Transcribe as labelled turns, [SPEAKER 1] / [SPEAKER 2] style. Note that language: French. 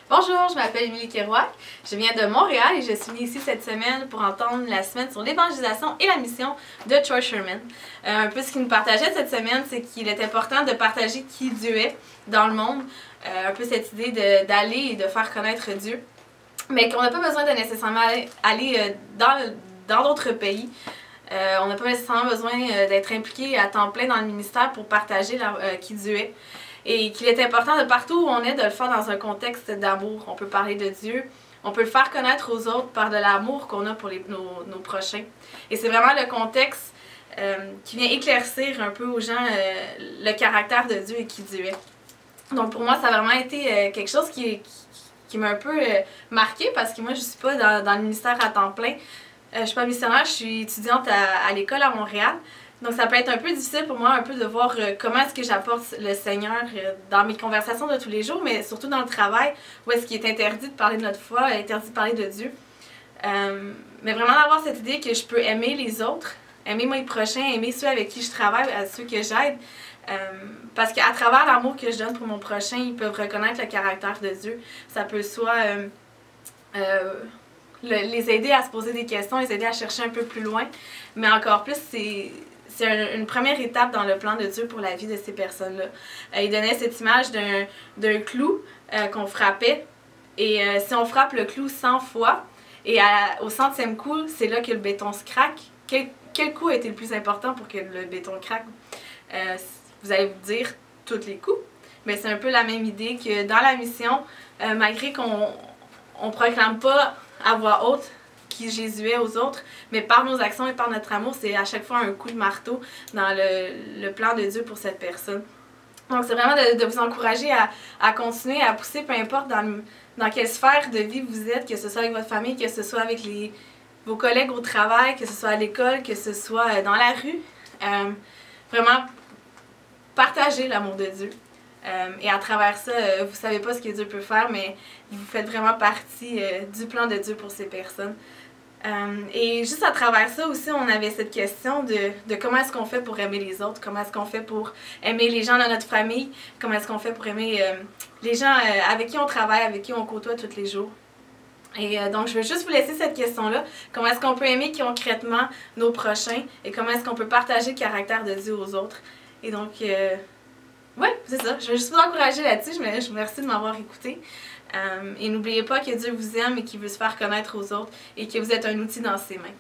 [SPEAKER 1] Bonjour, je m'appelle Émilie Kerouac, je viens de Montréal et je suis venue ici cette semaine pour entendre la semaine sur l'évangélisation et la mission de Troy Sherman. Un peu ce qu'il nous partageait cette semaine, c'est qu'il est important de partager qui Dieu est dans le monde, un peu cette idée d'aller et de faire connaître Dieu, mais qu'on n'a pas besoin de nécessairement aller dans d'autres pays. On n'a pas nécessairement besoin d'être impliqué à temps plein dans le ministère pour partager qui Dieu est. Et qu'il est important de partout où on est de le faire dans un contexte d'amour. On peut parler de Dieu, on peut le faire connaître aux autres par de l'amour qu'on a pour nos prochains. Et c'est vraiment le contexte qui vient éclaircir un peu aux gens le caractère de Dieu et qui Dieu est. Donc pour moi, ça a vraiment été quelque chose qui m'a un peu marqué parce que moi, je ne suis pas dans le ministère à temps plein. Je ne suis pas missionnaire, je suis étudiante à l'école à Montréal. Donc ça peut être un peu difficile pour moi un peu de voir comment est-ce que j'apporte le Seigneur dans mes conversations de tous les jours, mais surtout dans le travail, où est-ce qu'il est interdit de parler de notre foi, interdit de parler de Dieu. Mais vraiment d'avoir cette idée que je peux aimer les autres, aimer mes prochains, aimer ceux avec qui je travaille, ceux que j'aide, parce qu'à travers l'amour que je donne pour mon prochain, ils peuvent reconnaître le caractère de Dieu. Ça peut soit les aider à se poser des questions, les aider à chercher un peu plus loin, mais encore plus, c'est une première étape dans le plan de Dieu pour la vie de ces personnes-là. Il donnait cette image d'un clou qu'on frappait, et si on frappe le clou 100 fois, et au 100e coup, c'est là que le béton se craque. Quel coup a été le plus important pour que le béton craque? Vous allez vous dire tous les coups, mais c'est un peu la même idée que dans la mission, malgré qu'on ne proclame pas à voix haute qui Jésus est aux autres, mais par nos actions et par notre amour, c'est à chaque fois un coup de marteau dans le plan de Dieu pour cette personne. Donc c'est vraiment de vous encourager à continuer à pousser, peu importe dans quelle sphère de vie vous êtes, que ce soit avec votre famille, que ce soit avec vos collègues au travail, que ce soit à l'école, que ce soit dans la rue. Vraiment, partagez l'amour de Dieu. Et à travers ça, vous ne savez pas ce que Dieu peut faire, mais vous faites vraiment partie du plan de Dieu pour ces personnes. Et juste à travers ça aussi, on avait cette question de comment est-ce qu'on fait pour aimer les autres, comment est-ce qu'on fait pour aimer les gens dans notre famille, comment est-ce qu'on fait pour aimer les gens avec qui on travaille, avec qui on côtoie tous les jours. Et donc, je veux juste vous laisser cette question-là. Comment est-ce qu'on peut aimer concrètement nos prochains et comment est-ce qu'on peut partager le caractère de Dieu aux autres. Et donc, oui, c'est ça. Je veux juste vous encourager là-dessus. Je vous remercie de m'avoir écouté. Et n'oubliez pas que Dieu vous aime et qu'il veut se faire connaître aux autres et que vous êtes un outil dans ses mains.